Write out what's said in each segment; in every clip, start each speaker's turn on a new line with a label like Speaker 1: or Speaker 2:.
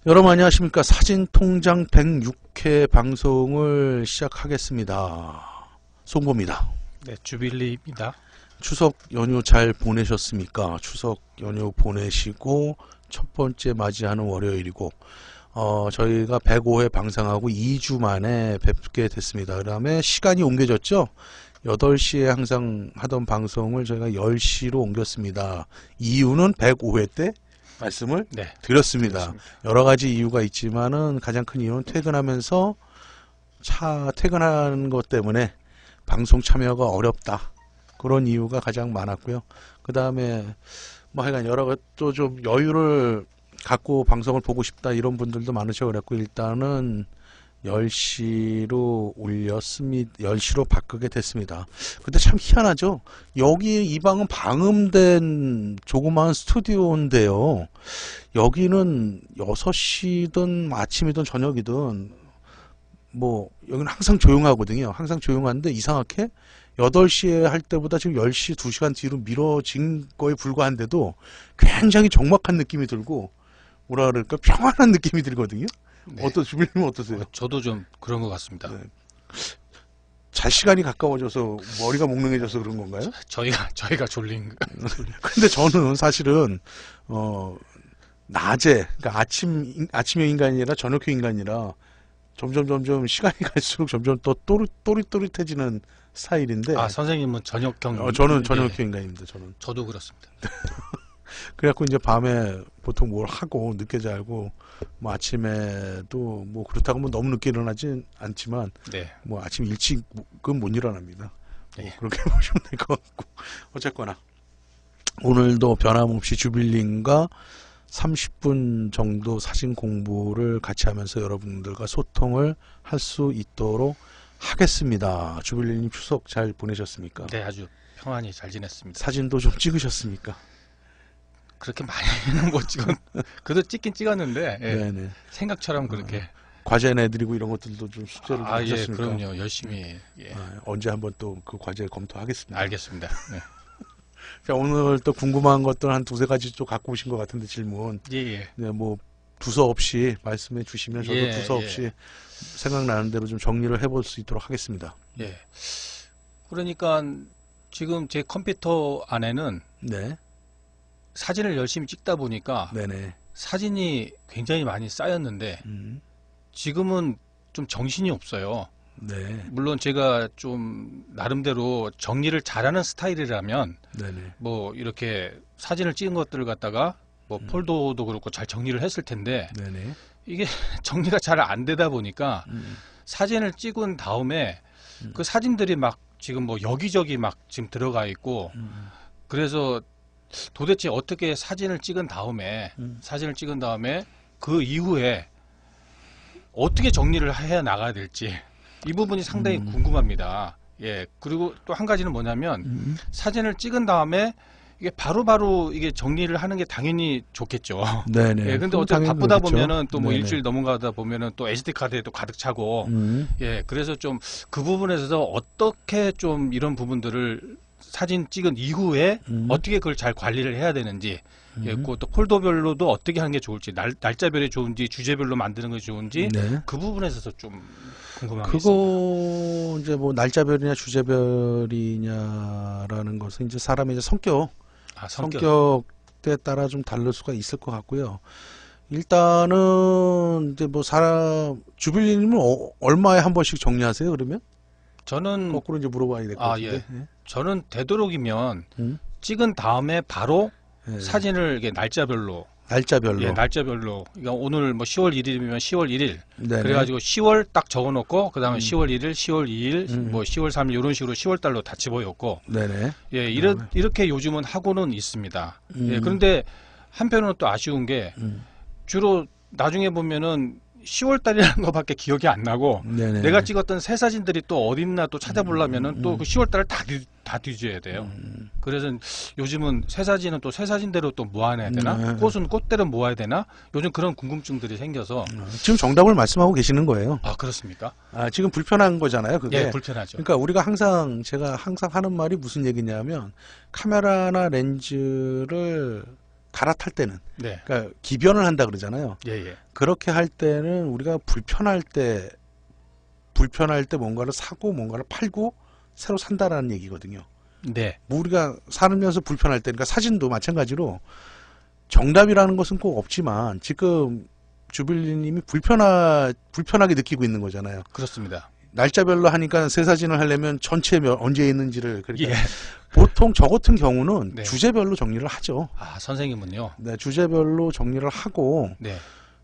Speaker 1: 여러분 안녕하십니까. 사진통장 106회 방송을 시작하겠습니다. 송고입니다.
Speaker 2: 네, 주빌리입니다.
Speaker 1: 추석 연휴 잘 보내셨습니까? 추석 연휴 보내시고 첫 번째 맞이하는 월요일이고 저희가 105회 방송하고 2주 만에 뵙게 됐습니다. 그 다음에 시간이 옮겨졌죠? 8시에 항상 하던 방송을 저희가 10시로 옮겼습니다. 이유는 105회 때 말씀을 드렸습니다.
Speaker 2: 그렇습니다.
Speaker 1: 여러 가지 이유가 있지만은 가장 큰 이유는 퇴근하면서 퇴근하는 것 때문에 방송 참여가 어렵다. 그런 이유가 가장 많았고요. 그 다음에 뭐 하여간 여러 또 좀 여유를 갖고 방송을 보고 싶다 이런 분들도 많으셔 그랬고 일단은 10시로 올렸습니다. 10시로 바꾸게 됐습니다. 근데 참 희한하죠. 여기 이 방은 방음된 조그마한 스튜디오인데요. 여기는 6시든 아침이든 저녁이든 뭐 여기는 항상 조용하거든요. 항상 조용한데 이상하게 8시에 할 때보다 지금 10시 2시간 뒤로 미뤄진 거에 불과한데도 굉장히 적막한 느낌이 들고 뭐라 그럴까 평안한 느낌이 들거든요.
Speaker 2: 네.
Speaker 1: 주빌님 어떠세요?
Speaker 2: 저도 좀 그런 것 같습니다.
Speaker 1: 네. 잘 시간이 가까워져서 머리가 몽롱해져서 그런 건가요?
Speaker 2: 저희가 졸린.
Speaker 1: 근데 저는 사실은 낮에 그러니까 아침형 인간이라 저녁형 인간이라 점점 시간이 갈수록 점점 더 또릿또릿해지는 스타일인데.
Speaker 2: 아, 선생님은 저녁형.
Speaker 1: 저는 저녁형 인간입니다.
Speaker 2: 저도 그렇습니다.
Speaker 1: 그래갖고 이제 밤에 보통 뭘 하고 늦게 자고 뭐 아침에도 뭐 그렇다고 뭐 너무 늦게 일어나진 않지만
Speaker 2: 네.
Speaker 1: 뭐 아침 일찍은 못 일어납니다.
Speaker 2: 네.
Speaker 1: 뭐 그렇게 보시면 될 것 같고 어쨌거나 오늘도 변함없이 주빌린과 30분 정도 사진 공부를 같이 하면서 여러분들과 소통을 할 수 있도록 하겠습니다. 주빌린님 추석 잘 보내셨습니까?
Speaker 2: 네, 아주 평안히 잘 지냈습니다.
Speaker 1: 사진도 좀 찍으셨습니까?
Speaker 2: 그렇게 많이는 못 찍은. 그래도 찍긴 찍었는데
Speaker 1: 네네.
Speaker 2: 생각처럼 그렇게.
Speaker 1: 과제 내드리고 이런 것들도 좀 숙제를 좀
Speaker 2: 예,
Speaker 1: 하셨습니까?
Speaker 2: 그럼요. 열심히. 예.
Speaker 1: 언제 한번 또 그 과제 검토하겠습니다.
Speaker 2: 알겠습니다. 네.
Speaker 1: 자, 오늘 또 궁금한 것들 한 두세 가지 또 갖고 오신 것 같은데 질문.
Speaker 2: 예.
Speaker 1: 네, 뭐 두서 없이 말씀해 주시면 저도 두서 없이 생각나는 대로 좀 정리를 해볼 수 있도록 하겠습니다.
Speaker 2: 예. 그러니까 지금 제 컴퓨터 안에는
Speaker 1: 네,
Speaker 2: 사진을 열심히 찍다 보니까
Speaker 1: 네네.
Speaker 2: 사진이 굉장히 많이 쌓였는데 지금은 좀 정신이 없어요.
Speaker 1: 네,
Speaker 2: 물론 제가 좀 나름대로 정리를 잘하는 스타일이라면
Speaker 1: 네네.
Speaker 2: 뭐 이렇게 사진을 찍은 것들을 갖다가 뭐 폴더도 그렇고 잘 정리를 했을 텐데
Speaker 1: 네네.
Speaker 2: 이게 정리가 잘 안 되다 보니까 사진을 찍은 다음에 그 사진들이 막 지금 뭐 여기저기 막 지금 들어가 있고 그래서 도대체 어떻게 사진을 찍은 다음에 그 이후에 어떻게 정리를 해 나가야 될지 이 부분이 상당히 궁금합니다. 예. 그리고 또 한 가지는 뭐냐면 사진을 찍은 다음에 이게 바로바로 이게 정리를 하는 게 당연히 좋겠죠.
Speaker 1: 네네.
Speaker 2: 예. 근데 어차피 바쁘다 보면은 또 뭐
Speaker 1: 네네.
Speaker 2: 일주일 넘어가다 보면은 또 SD 카드에 또 가득 차고 예. 그래서 좀 그 부분에서 어떻게 좀 이런 부분들을 사진 찍은 이후에 어떻게 그걸 잘 관리를 해야 되는지 예, 그것도 폴더별로도 어떻게 하는 게 좋을지 날짜별이 좋은지 주제별로 만드는 것이 좋은지
Speaker 1: 네.
Speaker 2: 그 부분에서 좀 궁금한 게 있습니다.
Speaker 1: 그거 이제 뭐 날짜별이냐 주제별이냐라는 것은 이제 사람의 이제 성격에 따라 좀 다를 수가 있을 것 같고요. 일단은 이제 뭐 주빌리님은 얼마에 한 번씩 정리하세요? 그러면
Speaker 2: 저는
Speaker 1: 거꾸로 이제 물어봐야 될 것 같은데.
Speaker 2: 예. 저는 되도록이면 찍은 다음에 바로
Speaker 1: 네.
Speaker 2: 사진을 이게 날짜별로
Speaker 1: 날짜별로.
Speaker 2: 예, 날짜별로. 그러니까 오늘 뭐 10월 1일이면 10월 1일.
Speaker 1: 네네.
Speaker 2: 그래가지고 10월 딱 적어놓고 그다음에 10월 1일, 10월 2일, 뭐 10월 3일 이런 식으로 10월 달로 다 집어였고.
Speaker 1: 네네.
Speaker 2: 예, 이렇게 요즘은 하고는 있습니다. 예, 그런데 한편으로는 또 아쉬운 게 주로 나중에 보면은 10월 달이라는 것밖에 기억이 안 나고
Speaker 1: 네네.
Speaker 2: 내가 찍었던 새 사진들이 또 어딨나 또 찾아보려면은 또 그 10월 달을 다 뒤져야 돼요. 그래서 요즘은 새 사진은 또 새 사진대로 또 모아내야 되나? 꽃은 꽃대로 모아야 되나? 요즘 그런 궁금증들이 생겨서.
Speaker 1: 지금 정답을 말씀하고 계시는 거예요.
Speaker 2: 아, 그렇습니까?
Speaker 1: 지금 불편한 거잖아요, 그게.
Speaker 2: 예, 불편하죠.
Speaker 1: 그러니까 제가 항상 하는 말이 무슨 얘기냐면 카메라나 렌즈를 갈아탈 때는,
Speaker 2: 네.
Speaker 1: 그러니까 기변을 한다 그러잖아요.
Speaker 2: 예, 예.
Speaker 1: 그렇게 할 때는 우리가 불편할 때 뭔가를 사고 뭔가를 팔고 새로 산다라는 얘기거든요.
Speaker 2: 네.
Speaker 1: 뭐 우리가 살면서 불편할 때, 그러니까 사진도 마찬가지로 정답이라는 것은 꼭 없지만 지금 주빌리님이 불편하게 느끼고 있는 거잖아요.
Speaker 2: 그렇습니다.
Speaker 1: 날짜별로 하니까 새 사진을 하려면 전체 언제 있는지를, 그러니까
Speaker 2: 예.
Speaker 1: 보통 저 같은 경우는
Speaker 2: 네.
Speaker 1: 주제별로 정리를 하죠.
Speaker 2: 아, 선생님은요?
Speaker 1: 네, 주제별로 정리를 하고
Speaker 2: 네.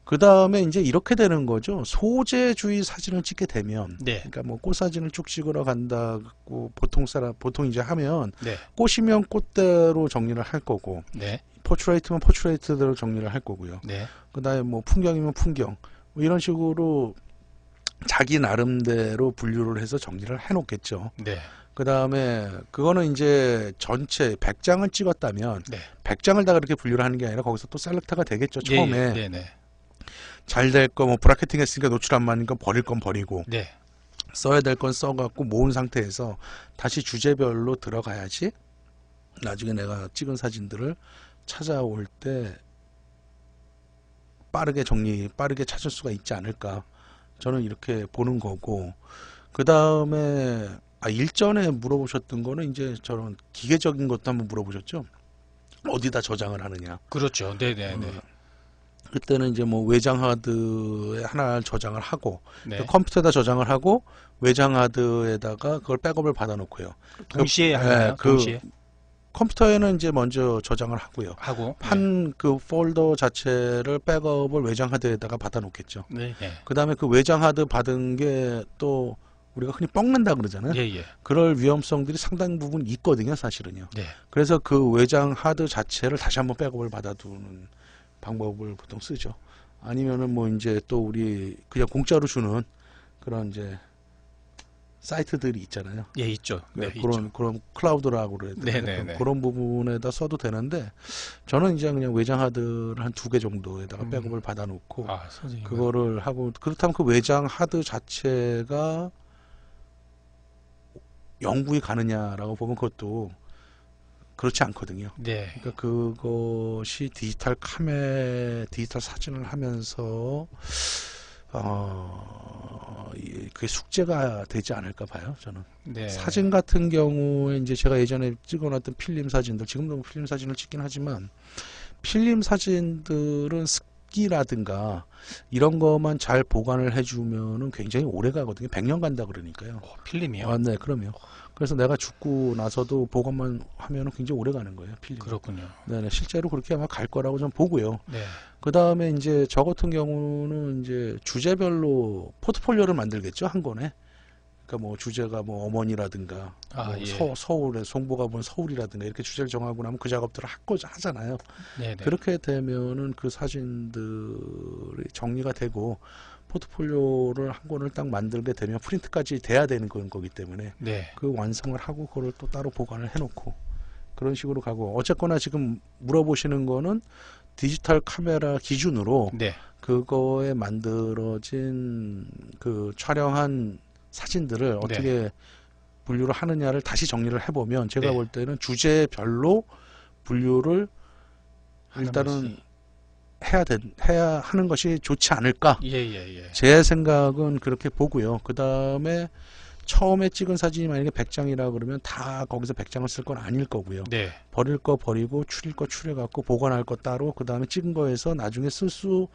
Speaker 1: 그 다음에 이제 이렇게 되는 거죠. 소재주의 사진을 찍게 되면,
Speaker 2: 네.
Speaker 1: 그러니까 뭐 꽃 사진을 쭉 찍으러 간다고 보통 이제 하면
Speaker 2: 네.
Speaker 1: 꽃이면 꽃대로 정리를 할 거고,
Speaker 2: 네.
Speaker 1: 포트레이트면 포트레이트대로 정리를 할 거고요.
Speaker 2: 네.
Speaker 1: 그다음에 뭐 풍경이면 풍경, 뭐 이런 식으로 자기 나름대로 분류를 해서 정리를 해놓겠죠.
Speaker 2: 네.
Speaker 1: 그다음에 그거는 이제 전체 100장을 찍었다면
Speaker 2: 네.
Speaker 1: 100장을 다 그렇게 분류를 하는 게 아니라 거기서 또 셀렉터가 되겠죠.
Speaker 2: 예,
Speaker 1: 처음에
Speaker 2: 예. 네, 네.
Speaker 1: 잘 될 거, 뭐 브라켓팅 했으니까 노출 안 맞으니까 버릴 건 버리고,
Speaker 2: 네.
Speaker 1: 써야 될 건 써갖고 모은 상태에서 다시 주제별로 들어가야지 나중에 내가 찍은 사진들을 찾아올 때 빠르게 찾을 수가 있지 않을까. 저는 이렇게 보는 거고, 그 다음에 일전에 물어보셨던 거는 이제 저런 기계적인 것도 한번 물어보셨죠. 어디다 저장을 하느냐.
Speaker 2: 그렇죠. 네, 네, 네.
Speaker 1: 그때는 이제 뭐 외장 하드에 하나 저장을 하고,
Speaker 2: 네.
Speaker 1: 그 컴퓨터에다 저장을 하고 외장 하드에다가 그걸 백업을 받아놓고요.
Speaker 2: 동시에
Speaker 1: 그,
Speaker 2: 하나요?
Speaker 1: 그
Speaker 2: 동시에
Speaker 1: 컴퓨터에는 이제 먼저 저장을 하고요.
Speaker 2: 하고
Speaker 1: 한 그 폴더 자체를 백업을 외장 하드에다가 받아놓겠죠.
Speaker 2: 네, 네.
Speaker 1: 그 다음에 그 외장 하드 받은 게 또 우리가 흔히 뻥낸다 그러잖아요.
Speaker 2: 예, 예.
Speaker 1: 그럴 위험성들이 상당 부분 있거든요, 사실은요.
Speaker 2: 네.
Speaker 1: 그래서 그 외장 하드 자체를 다시 한번 백업을 받아두는 방법을 보통 쓰죠. 아니면은 뭐 이제 또 우리 그냥 공짜로 주는 그런 이제 사이트들이 있잖아요.
Speaker 2: 예, 있죠. 네,
Speaker 1: 그런 클라우드라고 그래야
Speaker 2: 네,
Speaker 1: 되나?
Speaker 2: 네, 네.
Speaker 1: 그런 부분에다 써도 되는데 저는 이제 그냥 외장 하드를 한 2개 정도에다가 백업을 받아놓고
Speaker 2: 아, 선생님.
Speaker 1: 그거를 하고, 그렇다면 그 외장 하드 자체가 영구히 가느냐라고 보면 그것도 그렇지 않거든요.
Speaker 2: 네.
Speaker 1: 그러니까 그것이 디지털 사진을 하면서 그게 숙제가 되지 않을까 봐요, 저는.
Speaker 2: 네.
Speaker 1: 사진 같은 경우에 이제 제가 예전에 찍어놨던 필름 사진들, 지금도 필름 사진을 찍긴 하지만 필름 사진들은 습기라든가 이런 것만 잘 보관을 해주면은 굉장히 오래 가거든요. 100년 간다 그러니까요.
Speaker 2: 필름이요?
Speaker 1: 네, 그럼요. 그래서 내가 죽고 나서도 보관만 하면은 굉장히 오래 가는 거예요, 필름.
Speaker 2: 그렇군요.
Speaker 1: 네네, 실제로 그렇게 아마 갈 거라고 좀 보고요.
Speaker 2: 네.
Speaker 1: 그 다음에 이제 저 같은 경우는 이제 주제별로 포트폴리오를 만들겠죠, 한 권에. 그러니까 뭐 주제가 뭐 어머니라든가, 뭐
Speaker 2: 예.
Speaker 1: 서울에 송보가 본 서울이라든가 이렇게 주제를 정하고 나면 그 작업들을 하잖아요.
Speaker 2: 네, 네.
Speaker 1: 그렇게 되면은 그 사진들이 정리가 되고 포트폴리오를 한 권을 딱 만들게 되면 프린트까지 돼야 되는 거기 때문에
Speaker 2: 네.
Speaker 1: 그 완성을 하고 그걸 또 따로 보관을 해놓고 그런 식으로 가고, 어쨌거나 지금 물어보시는 거는 디지털 카메라 기준으로
Speaker 2: 네.
Speaker 1: 그거에 만들어진 그 촬영한 사진들을 어떻게 분류를 하느냐를 다시 정리를 해보면 제가
Speaker 2: 네.
Speaker 1: 볼 때는 주제별로 분류를 일단은
Speaker 2: 하나씩.
Speaker 1: 해야 하는 것이 좋지 않을까.
Speaker 2: 예, 예, 예.
Speaker 1: 제 생각은 그렇게 보고요. 그 다음에 처음에 찍은 사진이 만약에 100장이라 그러면 다 거기서 100장을 쓸 건 아닐 거고요.
Speaker 2: 네.
Speaker 1: 버릴 거 버리고 추릴 거 추려갖고 보관할 거 따로, 그 다음에 찍은 거에서 나중에 쓸 수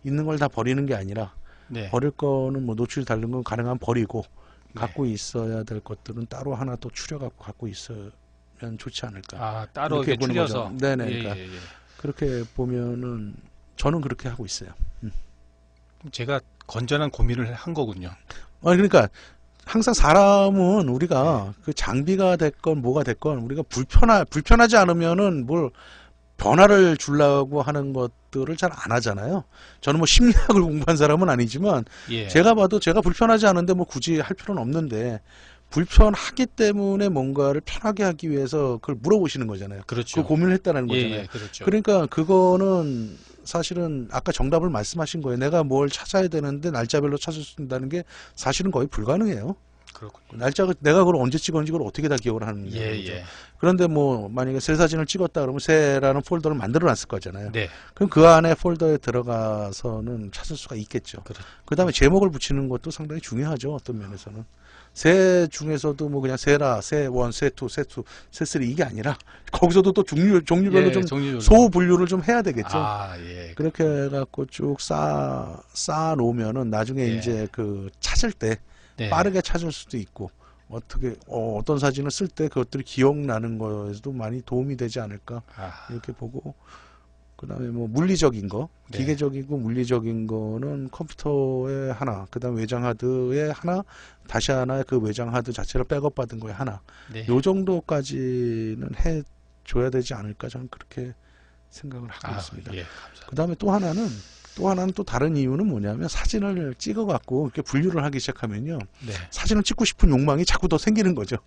Speaker 1: 있는 걸 다 버리는 게 아니라
Speaker 2: 네.
Speaker 1: 버릴 거는 뭐 노출이 다른 건 가능하면 버리고
Speaker 2: 네.
Speaker 1: 갖고 있어야 될 것들은 따로 하나 또 추려갖고 갖고 있으면 좋지 않을까.
Speaker 2: 아, 따로
Speaker 1: 그렇게
Speaker 2: 이렇게
Speaker 1: 보는
Speaker 2: 추려서.
Speaker 1: 거죠. 네네.
Speaker 2: 예,
Speaker 1: 그러니까
Speaker 2: 예, 예.
Speaker 1: 그렇게 보면은 저는 그렇게 하고 있어요.
Speaker 2: 제가 건전한 고민을 한 거군요.
Speaker 1: 그러니까 항상 사람은 우리가 그 장비가 됐건 뭐가 됐건 우리가 불편하지 않으면은 뭘 변화를 주려고 하는 것들을 잘 안 하잖아요. 저는 뭐 심리학을 공부한 사람은 아니지만
Speaker 2: 예.
Speaker 1: 제가 봐도 제가 불편하지 않은데 뭐 굳이 할 필요는 없는데 불편하기 때문에 뭔가를 편하게 하기 위해서 그걸 물어보시는 거잖아요.
Speaker 2: 그렇죠.
Speaker 1: 그 고민을 했다는
Speaker 2: 예,
Speaker 1: 거잖아요.
Speaker 2: 예, 그렇죠.
Speaker 1: 그러니까 그거는 사실은 아까 정답을 말씀하신 거예요. 내가 뭘 찾아야 되는데 날짜별로 찾을 수 있다는 게 사실은 거의 불가능해요.
Speaker 2: 그렇군요.
Speaker 1: 날짜가 내가 그걸 언제 찍었는지 그걸 어떻게 다 기억을 하는
Speaker 2: 예,
Speaker 1: 거죠.
Speaker 2: 예.
Speaker 1: 그런데 뭐 만약에 새 사진을 찍었다 그러면 새라는 폴더를 만들어 놨을 거잖아요.
Speaker 2: 네.
Speaker 1: 그럼 그 안에 폴더에 들어가서는 찾을 수가 있겠죠.
Speaker 2: 그렇죠.
Speaker 1: 그다음에 제목을 붙이는 것도 상당히 중요하죠. 어떤 면에서는. 새 중에서도 뭐 그냥 새라, 새원, 새투, 새투, 새쓰리 이게 아니라 거기서도 또 종류별로
Speaker 2: 예,
Speaker 1: 좀
Speaker 2: 종류별로.
Speaker 1: 소분류를 좀 해야 되겠죠.
Speaker 2: 아, 예.
Speaker 1: 그렇게 해갖고 쭉 쌓아 놓으면은 나중에
Speaker 2: 예.
Speaker 1: 이제 그 찾을 때
Speaker 2: 네.
Speaker 1: 빠르게 찾을 수도 있고 어떤 사진을 쓸 때 그것들이 기억나는 거에서도 많이 도움이 되지 않을까
Speaker 2: 아,
Speaker 1: 이렇게 보고 그다음에 뭐 물리적인 거
Speaker 2: 네.
Speaker 1: 기계적이고 물리적인 거는 컴퓨터에 하나 그다음 외장 하드에 하나 다시 하나 그 외장 하드 자체를 백업 받은 거에 하나
Speaker 2: 네.
Speaker 1: 요 정도까지는 해 줘야 되지 않을까 저는 그렇게 생각을 하고 있습니다.
Speaker 2: 예, 감사합니다.
Speaker 1: 그다음에 또 하나는 또 다른 이유는 뭐냐면 사진을 찍어 갖고 이렇게 분류를 하기 시작하면요.
Speaker 2: 네.
Speaker 1: 사진을 찍고 싶은 욕망이 자꾸 더 생기는 거죠.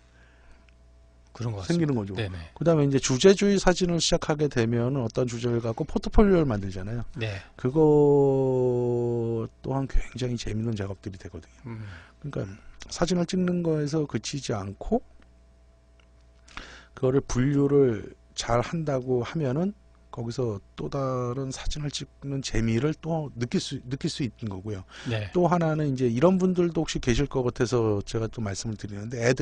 Speaker 2: 그런 것 같습니다.
Speaker 1: 생기는 거죠.
Speaker 2: 네네.
Speaker 1: 그다음에 이제 주제주의 사진을 시작하게 되면 어떤 주제를 갖고 포트폴리오를 만들잖아요.
Speaker 2: 네.
Speaker 1: 그거 또한 굉장히 재밌는 작업들이 되거든요.
Speaker 2: 음,
Speaker 1: 그러니까 사진을 찍는 거에서 그치지 않고 그거를 분류를 잘 한다고 하면은 거기서 또 다른 사진을 찍는 재미를 또 느낄 수 있는 거고요.
Speaker 2: 네.
Speaker 1: 또 하나는 이제 이런 분들도 혹시 계실 것 같아서 제가 또 말씀을 드리는데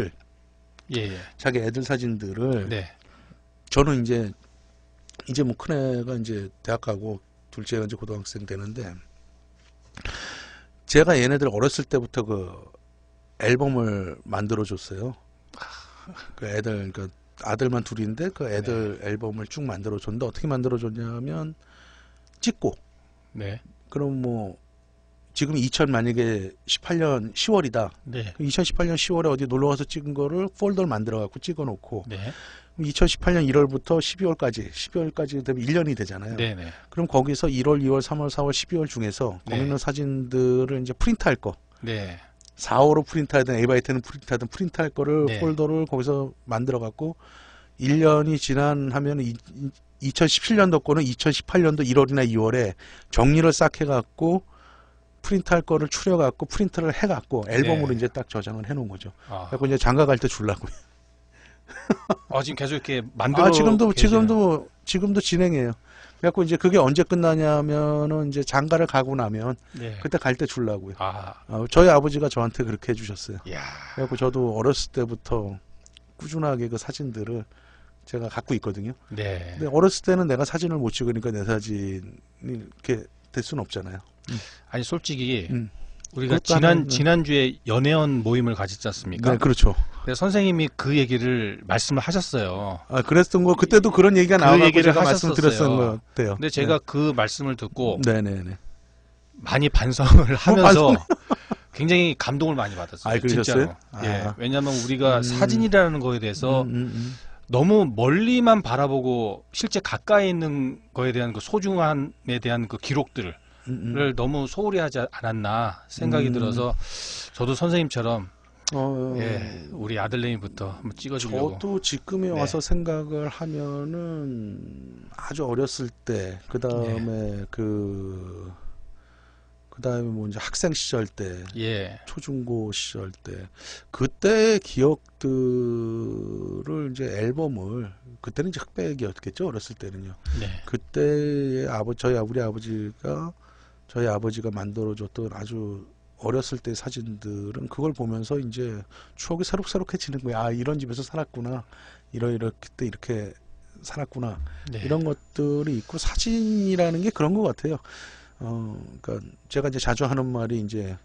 Speaker 2: 예, 예.
Speaker 1: 자기 애들 사진들을
Speaker 2: 네.
Speaker 1: 저는 이제 뭐 큰애가 이제 대학 가고 둘째가 이제 고등학생 되는데 제가 얘네들 어렸을 때부터 그 앨범을 만들어 줬어요. 그 애들 그 아들만 둘인데 그 애들 앨범을 쭉 만들어 줬는데 어떻게 만들어 줬냐면 찍고
Speaker 2: 네.
Speaker 1: 그럼 뭐 지금 만약에 18년 10월이다.
Speaker 2: 네.
Speaker 1: 2018년 10월에 어디 놀러 가서 찍은 거를 폴더를 만들어 갖고 찍어 놓고
Speaker 2: 네.
Speaker 1: 2018년 1월부터 12월까지 되면 1년이 되잖아요.
Speaker 2: 네. 네.
Speaker 1: 그럼 거기서 1월, 2월, 3월, 4월, 12월 중에서 거기
Speaker 2: 네.
Speaker 1: 있는 사진들을 이제 프린트할 거.
Speaker 2: 네.
Speaker 1: 4호로 프린트하든 에바이트는 프린트하든 프린트할 거를
Speaker 2: 네.
Speaker 1: 폴더를 거기서 만들어 갖고 1년이 하면 2017년도 거는 2018년도 1월이나 2월에 정리를 싹 해 갖고 프린트할 거를 추려 갖고 프린트를 해 갖고 앨범으로
Speaker 2: 네.
Speaker 1: 이제 딱 저장을 해 놓은 거죠.
Speaker 2: 아,
Speaker 1: 그래서 이제 장가 갈 때 주려고.
Speaker 2: 지금 계속 이렇게 만들어
Speaker 1: 지금도
Speaker 2: 계시네요.
Speaker 1: 지금도 진행해요. 그래갖고 이제 그게 언제 끝나냐면은 이제 장가를 가고 나면
Speaker 2: 네.
Speaker 1: 그때 갈 때 주려고요.
Speaker 2: 아,
Speaker 1: 저희 아버지가 저한테 그렇게 해주셨어요.
Speaker 2: 야.
Speaker 1: 그래갖고 저도 어렸을 때부터 꾸준하게 그 사진들을 제가 갖고 있거든요.
Speaker 2: 네.
Speaker 1: 근데 어렸을 때는 내가 사진을 못 찍으니까 내 사진이 이렇게 될 수는 없잖아요.
Speaker 2: 아니 솔직히
Speaker 1: 음.
Speaker 2: 우리가
Speaker 1: 그것도 하나는-
Speaker 2: 지난주에 연애원 모임을 가졌지 않습니까?
Speaker 1: 네, 그렇죠.
Speaker 2: 근데 선생님이 그 얘기를 말씀을 하셨어요.
Speaker 1: 그랬던 거 그때도 그런 얘기가
Speaker 2: 그
Speaker 1: 나와가지고
Speaker 2: 얘기를
Speaker 1: 제가
Speaker 2: 하셨었어요.
Speaker 1: 말씀드렸던 것 같아요.
Speaker 2: 근데 제가 그 말씀을 듣고
Speaker 1: 네네네.
Speaker 2: 많이 반성을 하면서
Speaker 1: 반성을-
Speaker 2: 굉장히 감동을 많이 받았어요.
Speaker 1: 그러셨어요?
Speaker 2: 진짜로.
Speaker 1: 아.
Speaker 2: 예. 왜냐하면 우리가
Speaker 1: 음.
Speaker 2: 사진이라는 거에 대해서 너무 멀리만 바라보고 실제 가까이 있는 거에 대한 그 소중함에 대한 그 기록들을 너무 소홀히 하지 않았나 생각이 들어서 저도 선생님처럼 예, 우리 아들내미부터 한번 찍어주려고.
Speaker 1: 저도 지금에
Speaker 2: 네.
Speaker 1: 와서 생각을 하면은 아주 어렸을 때, 그 다음에 그 다음에 뭐 이제 학생 시절 때,
Speaker 2: 예,
Speaker 1: 초중고 시절 때, 그때의 기억들을 이제 앨범을, 그때는 이제 흑백이었겠죠, 어렸을 때는요.
Speaker 2: 네,
Speaker 1: 그때의 저희 아버지가 만들어줬던 아주 어렸을 때 사진들은 그걸 보면서 이제 추억이 새록새록해지는 거야. 이런 집에서 살았구나. 이렇게 이렇게 살았구나.
Speaker 2: 네.
Speaker 1: 이런 것들이 있고 사진이라는 게 그런 것 같아요. 그러니까 제가 이제 자주 하는 말이 이제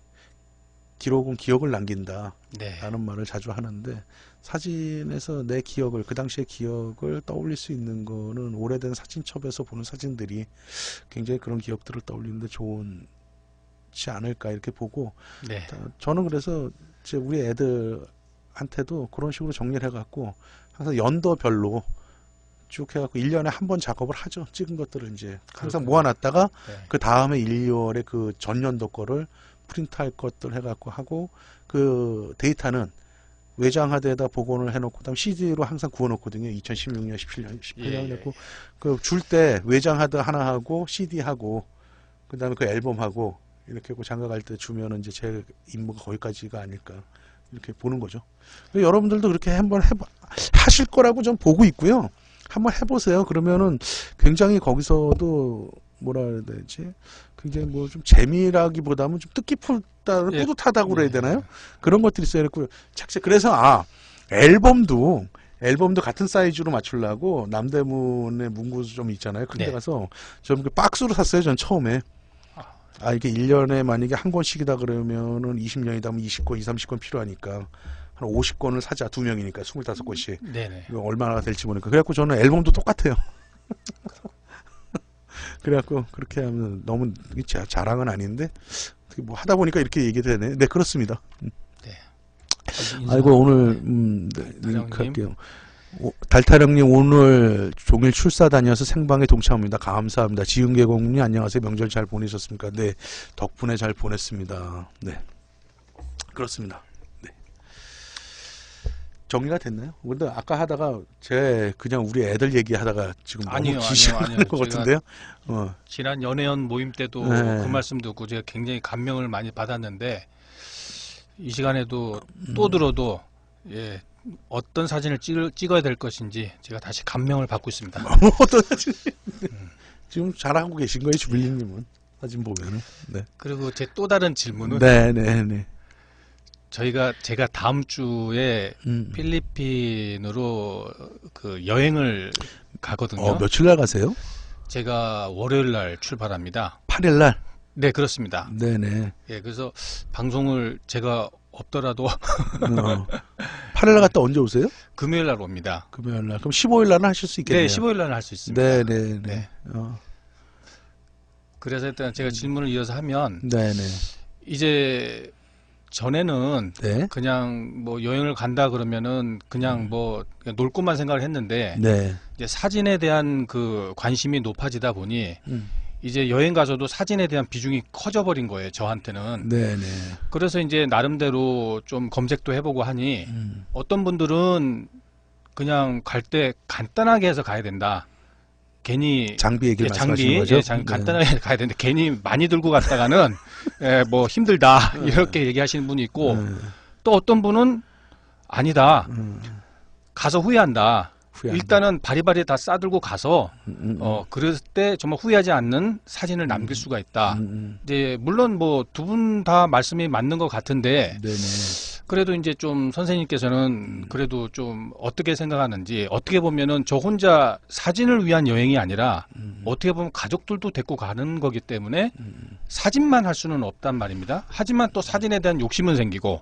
Speaker 1: 기록은 기억을 남긴다라는
Speaker 2: 네,
Speaker 1: 말을 자주 하는데 사진에서 내 기억을 그 당시의 기억을 떠올릴 수 있는 거는 오래된 사진첩에서 보는 사진들이 굉장히 그런 기억들을 떠올리는데 좋지 않을까 이렇게 보고
Speaker 2: 네,
Speaker 1: 저는 그래서 이제 우리 애들한테도 그런 식으로 정리를 해갖고 항상 연도별로 쭉 해갖고 1년에 한 번 작업을 하죠. 찍은 것들을 이제 항상
Speaker 2: 그렇군요.
Speaker 1: 모아놨다가
Speaker 2: 네.
Speaker 1: 그 다음에 1, 2월에 그 전년도 거를 프린트할 것들 해갖고 하고 그 데이터는 외장 하드에다 복원을 해놓고 그다음 CD로 항상 구워놓거든요. 2016년, 17년, 18년
Speaker 2: 예,
Speaker 1: 했고 그 줄 때 외장 하드 하나 하고 CD 하고 그다음에 그 앨범 하고 이렇게 하고 장가 갈 때 주면은 이제 제 임무가 거기까지가 아닐까 이렇게 보는 거죠. 여러분들도 그렇게 한번 하실 거라고 좀 보고 있고요. 한번 해보세요. 그러면은 굉장히 거기서도 뭐라 그래야 되지? 굉장히 뭐 좀 재미라기보다는 좀 뜻깊다,
Speaker 2: 예.
Speaker 1: 뿌듯하다고 그래야
Speaker 2: 네.
Speaker 1: 되나요? 그런 것들이 있어야겠고요. 착색. 그래서 앨범도 같은 사이즈로 맞추려고 남대문에 문구 좀 있잖아요. 큰 데
Speaker 2: 네.
Speaker 1: 가서 좀 박스로 샀어요. 전 처음에. 이게 1년에 만약에 한 권씩이다 그러면은 20년이다 하면 20권, 30권 필요하니까 한 50권을 사자. 2명이니까 25권씩.
Speaker 2: 네네.
Speaker 1: 이거 얼마나 될지 모르니까. 그래갖고 저는 앨범도 똑같아요. 그래갖고 그렇게 하면 너무 자랑은 아닌데 뭐 하다 보니까 이렇게 얘기 되네. 네, 그렇습니다. 아이고 오늘 네, 링크 할게요. 달타령님 오늘 종일 출사 다녀서 생방에 동참합니다. 감사합니다. 지은계공님 안녕하세요. 명절 잘 보내셨습니까? 네, 덕분에 잘 보냈습니다. 네, 그렇습니다. 네. 정리가 됐나요? 근데 아까 하다가 그냥 우리 애들 얘기하다가 지금 너무 지시하는 것 같은데요.
Speaker 2: 지난 연애연 모임 때도
Speaker 1: 네.
Speaker 2: 그 말씀 듣고 제가 굉장히 감명을 많이 받았는데 이 시간에도 또 들어도 예, 어떤 사진을 찍어야 될 것인지 제가 다시 감명을 받고 있습니다.
Speaker 1: 어떤 사진? 지금 잘하고 계신 거예요, 주빌리님은 사진 보면은. 네.
Speaker 2: 그리고 제 또 다른 질문은
Speaker 1: 네.
Speaker 2: 제가 다음 주에 필리핀으로 그 여행을 가거든요.
Speaker 1: 며칠 날 가세요?
Speaker 2: 제가 월요일 날 출발합니다.
Speaker 1: 8일 날.
Speaker 2: 네, 그렇습니다.
Speaker 1: 네네.
Speaker 2: 예, 그래서 방송을 제가 없더라도
Speaker 1: 8일 날 갔다 언제 오세요?
Speaker 2: 금요일 날 옵니다.
Speaker 1: 금요일 날. 그럼 15일 날은 하실 수 있겠네요.
Speaker 2: 네, 15일 날은 할 수 있습니다.
Speaker 1: 네네네.
Speaker 2: 네. 그래서 일단 제가 질문을 이어서 하면
Speaker 1: 네네.
Speaker 2: 이제 전에는
Speaker 1: 네.
Speaker 2: 그냥 뭐 여행을 간다 그러면은 그냥 뭐 놀 것만 생각을 했는데
Speaker 1: 네.
Speaker 2: 이제 사진에 대한 그 관심이 높아지다 보니 이제 여행 가서도 사진에 대한 비중이 커져버린 거예요, 저한테는.
Speaker 1: 네네.
Speaker 2: 그래서 이제 나름대로 좀 검색도 해보고 하니 어떤 분들은 그냥 갈 때 간단하게 해서 가야 된다. 괜히
Speaker 1: 장비 얘기를 말씀하시는 거죠?
Speaker 2: 예, 간단하게 가야 되는데 괜히 많이 들고 갔다가는 예, 뭐 힘들다 이렇게 얘기하시는 분이 있고 또 어떤 분은 아니다. 가서 후회한다. 일단은 바리바리 다 싸들고 가서 그럴 때 정말 후회하지 않는 사진을 남길 수가 있다. 이제 물론 뭐 두 분 다 말씀이 맞는 것 같은데
Speaker 1: 네네.
Speaker 2: 그래도 이제 좀 선생님께서는 그래도 좀 어떻게 생각하는지 어떻게 보면은 저 혼자 사진을 위한 여행이 아니라 어떻게 보면 가족들도 데리고 가는 거기 때문에 사진만 할 수는 없단 말입니다. 하지만 또 사진에 대한 욕심은 생기고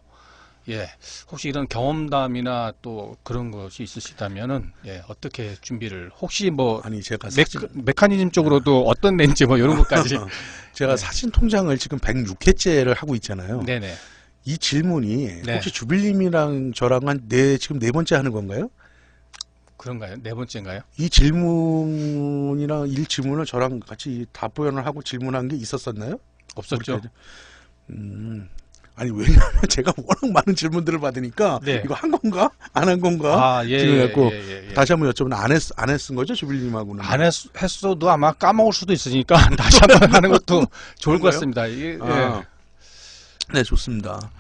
Speaker 2: 예, 혹시 이런 경험담이나 또 그런 것이 있으시다면은 예, 어떻게 준비를 혹시 뭐
Speaker 1: 아니 제가
Speaker 2: 메커니즘 쪽으로도 어떤 렌즈 뭐 이런 것까지
Speaker 1: 제가
Speaker 2: 네.
Speaker 1: 사진 통장을 지금 106회째를 하고 있잖아요.
Speaker 2: 네네.
Speaker 1: 이 질문이
Speaker 2: 네.
Speaker 1: 혹시 주빌님이랑 저랑 지금 네 번째 하는 건가요?
Speaker 2: 그런가요? 네 번째인가요?
Speaker 1: 이 질문이랑 일 질문을 저랑 같이 답변을 하고 질문한 게 있었었나요?
Speaker 2: 없었죠.
Speaker 1: 아니 왜냐면 제가 워낙 많은 질문들을 받으니까
Speaker 2: 네.
Speaker 1: 이거 한 건가 안 한 건가 지금 갖고
Speaker 2: 예.
Speaker 1: 다시 한번 여쭤보면 안 했은 거죠 주빌님하고는?
Speaker 2: 안 했어도 아마 까먹을 수도 있으니까 다시 한번 하는 것도 좋을 것
Speaker 1: 그런가요?
Speaker 2: 같습니다. 이게,
Speaker 1: 네, 좋습니다.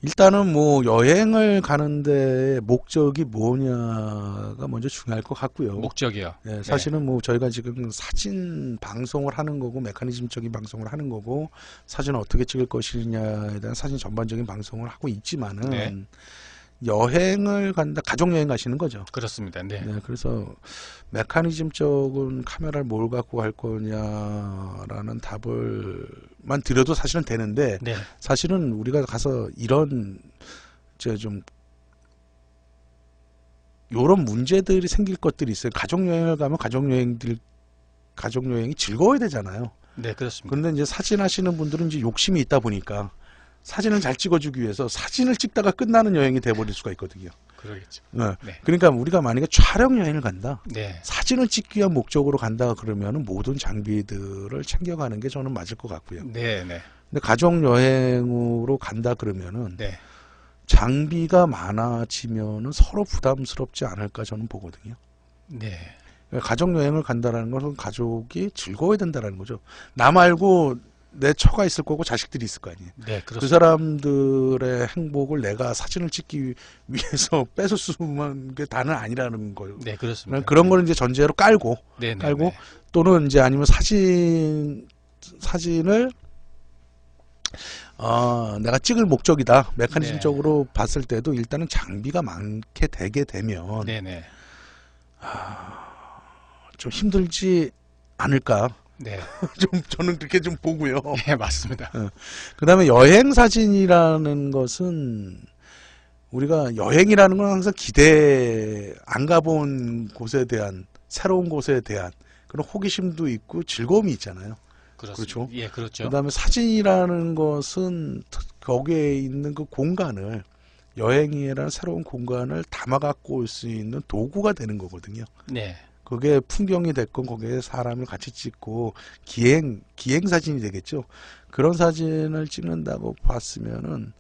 Speaker 1: 일단은 뭐 여행을 가는데 목적이 뭐냐가 먼저 중요할 것 같고요.
Speaker 2: 목적이요.
Speaker 1: 네, 사실은 뭐 저희가 지금 사진 방송을 하는 거고 메커니즘적인 방송을 하는 거고 사진을 어떻게 찍을 것이냐에 대한 사진 전반적인 방송을 하고 있지만은
Speaker 2: 네.
Speaker 1: 여행을 간다, 가족 여행 가시는 거죠.
Speaker 2: 그렇습니다. 네.
Speaker 1: 네, 그래서 메커니즘적인 카메라를 뭘 갖고 갈 거냐라는 답을만 드려도 사실은 되는데
Speaker 2: 네.
Speaker 1: 사실은 우리가 가서 이런 요런 문제들이 생길 것들이 있어요. 가족 여행을 가면 가족 여행이 즐거워야 되잖아요.
Speaker 2: 네, 그렇습니다.
Speaker 1: 그런데 이제 사진 하시는 분들은 이제 욕심이 있다 보니까 사진을 잘 찍어주기 위해서 사진을 찍다가 끝나는 여행이 돼버릴 수가 있거든요.
Speaker 2: 그러겠죠.
Speaker 1: 네.
Speaker 2: 네.
Speaker 1: 그러니까 우리가 만약에 촬영 여행을 간다,
Speaker 2: 네.
Speaker 1: 사진을 찍기 위한 목적으로 간다 그러면은 모든 장비들을 챙겨가는 게 저는 맞을 것 같고요.
Speaker 2: 네, 네.
Speaker 1: 근데 가족 여행으로 간다 그러면은
Speaker 2: 네.
Speaker 1: 장비가 많아지면은 서로 부담스럽지 않을까 저는 보거든요.
Speaker 2: 네.
Speaker 1: 그러니까 가족 여행을 간다라는 것은 가족이 즐거워야 된다라는 거죠. 나 말고 내 처가 있을 거고 자식들이 있을 거 아니에요.
Speaker 2: 네,
Speaker 1: 그
Speaker 2: 그렇습니다.
Speaker 1: 사람들의 행복을 내가 사진을 찍기 위해서 뺏을 수만 게 다는 아니라는 거예요.
Speaker 2: 네, 그렇습니다.
Speaker 1: 그런 거는 이제 전제로 깔고
Speaker 2: 네, 네,
Speaker 1: 깔고
Speaker 2: 네.
Speaker 1: 또는 이제 아니면 사진을 내가 찍을 목적이다. 메커니즘적으로 봤을 때도 일단은 장비가 많게 되게 되면
Speaker 2: 네, 네.
Speaker 1: 좀 힘들지 않을까.
Speaker 2: 네.
Speaker 1: 좀 저는 그렇게 좀 보고요.
Speaker 2: 예, 맞습니다.
Speaker 1: 그다음에 여행 사진이라는 것은 우리가 여행이라는 건 항상 기대 안 가본 곳에 대한 새로운 곳에 대한 그런 호기심도 있고 즐거움이 있잖아요.
Speaker 2: 그렇습니다.
Speaker 1: 그렇죠.
Speaker 2: 예, 그렇죠.
Speaker 1: 그다음에 사진이라는 것은 거기에 있는 그 공간을 여행이라는 새로운 공간을 담아 갖고 올 수 있는 도구가 되는 거거든요.
Speaker 2: 네.
Speaker 1: 그게 풍경이 됐건 거기에 사람을 같이 찍고 기행 사진이 되겠죠. 그런 사진을 찍는다고 봤으면은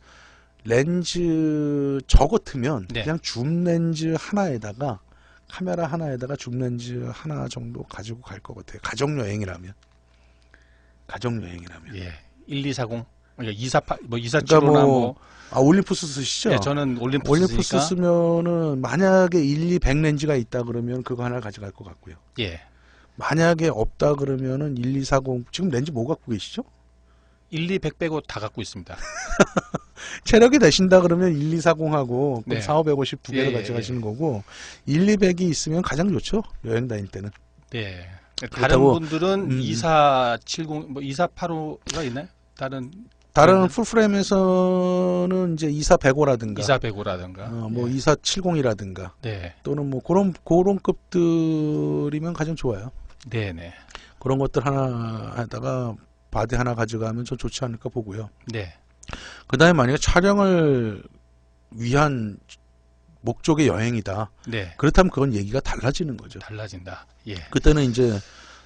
Speaker 1: 렌즈 저 같으면
Speaker 2: 네.
Speaker 1: 그냥 줌 렌즈 하나에다가 카메라 하나에다가 줌 렌즈 하나 정도 가지고 갈 것 같아요. 가정 여행이라면.
Speaker 2: 예. 1240, 그러니까 248, 뭐 2475나
Speaker 1: 그러니까
Speaker 2: 뭐.
Speaker 1: 올림푸스 쓰시죠?
Speaker 2: 예, 저는 올림푸스
Speaker 1: 올림푸스
Speaker 2: 쓰니까.
Speaker 1: 쓰면은 만약에 1, 2, 100 렌즈가 있다 그러면 그거 하나 가져갈 것 같고요.
Speaker 2: 예.
Speaker 1: 만약에 없다 그러면은 1240 지금 렌즈 뭐 갖고 계시죠?
Speaker 2: 100 빼고 다 갖고 있습니다.
Speaker 1: 체력이 되신다 그러면 1240하고
Speaker 2: 네.
Speaker 1: 4550 두 개를
Speaker 2: 예,
Speaker 1: 가져가시는 거고 1200이 있으면 가장 좋죠. 여행 다닐 때는.
Speaker 2: 네. 다른
Speaker 1: 그렇다고,
Speaker 2: 분들은 2470, 뭐 2485가 있나요? 다른
Speaker 1: 다른 풀프레임에서는 이제 2405라든가
Speaker 2: 2405라든가.
Speaker 1: 뭐
Speaker 2: 예.
Speaker 1: 2470이라든가
Speaker 2: 네.
Speaker 1: 또는 뭐 그런 급들이면 가장 좋아요.
Speaker 2: 네, 네.
Speaker 1: 그런 것들 하나에다가 바디 하나 가져가면 좀 좋지 않을까 보고요.
Speaker 2: 네.
Speaker 1: 그 다음에 만약에 촬영을 위한 목적의 여행이다.
Speaker 2: 네.
Speaker 1: 그렇다면 그건 얘기가 달라지는 거죠.
Speaker 2: 달라진다. 예.
Speaker 1: 그때는 이제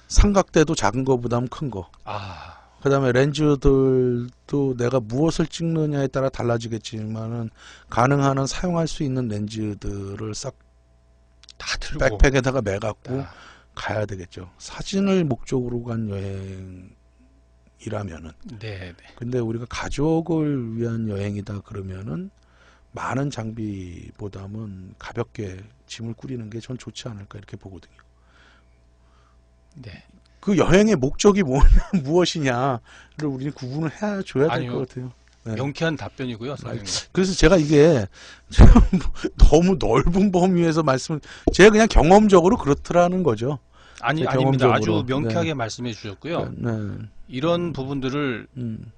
Speaker 1: 삼각대도 작은 거보다는 큰 거.
Speaker 2: 아,
Speaker 1: 그 다음에 렌즈들도 내가 무엇을 찍느냐에 따라 달라지겠지만은 가능한 한 사용할 수 있는 렌즈들을 싹
Speaker 2: 다 들고.
Speaker 1: 백팩에다가 매갖고
Speaker 2: 다.
Speaker 1: 가야 되겠죠. 사진을 목적으로 간 여행이라면은.
Speaker 2: 네, 네.
Speaker 1: 근데 우리가 가족을 위한 여행이다 그러면은 많은 장비보다는 가볍게 짐을 꾸리는 게 전 좋지 않을까 이렇게 보거든요.
Speaker 2: 네.
Speaker 1: 그 여행의 목적이 무엇이냐를 우리는 구분을 해줘야 될
Speaker 2: 아니요.
Speaker 1: 것 같아요. 네.
Speaker 2: 명쾌한 답변이고요, 선생님.
Speaker 1: 그래서 제가 이게 너무 넓은 범위에서 제가 그냥 경험적으로 그렇더라는 거죠.
Speaker 2: 아니,
Speaker 1: 제
Speaker 2: 아닙니다.
Speaker 1: 경험적으로.
Speaker 2: 아주 명쾌하게 말씀해 주셨고요.
Speaker 1: 네.
Speaker 2: 이런 부분들을
Speaker 1: 음.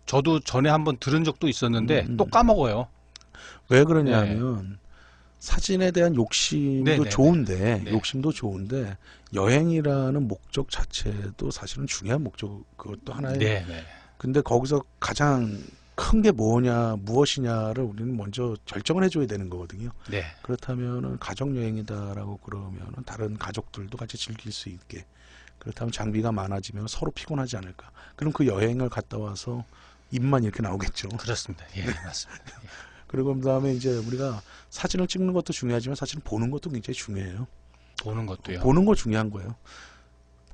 Speaker 2: 저도 전에 한번 들은 적도 있었는데 또 까먹어요.
Speaker 1: 왜 그러냐면 사진에 대한 욕심도
Speaker 2: 네네네.
Speaker 1: 좋은데
Speaker 2: 네.
Speaker 1: 욕심도 좋은데 여행이라는 목적 자체도 사실은 중요한 목적 그것도 하나의
Speaker 2: 네, 네.
Speaker 1: 근데 거기서 가장 큰 게 무엇이냐를 우리는 먼저 결정을 해줘야 되는 거거든요.
Speaker 2: 네.
Speaker 1: 그렇다면은 가족 여행이다라고 그러면은 다른 가족들도 같이 즐길 수 있게 그렇다면 장비가 많아지면 서로 피곤하지 않을까. 그럼 그 여행을 갔다 와서 입만 이렇게 나오겠죠.
Speaker 2: 그렇습니다. 예, 맞습니다. 예.
Speaker 1: 그리고 그다음에 이제 우리가 사진을 찍는 것도 중요하지만 사진을 보는 것도 굉장히 중요해요.
Speaker 2: 보는 것도요.
Speaker 1: 보는 거 중요한 거예요.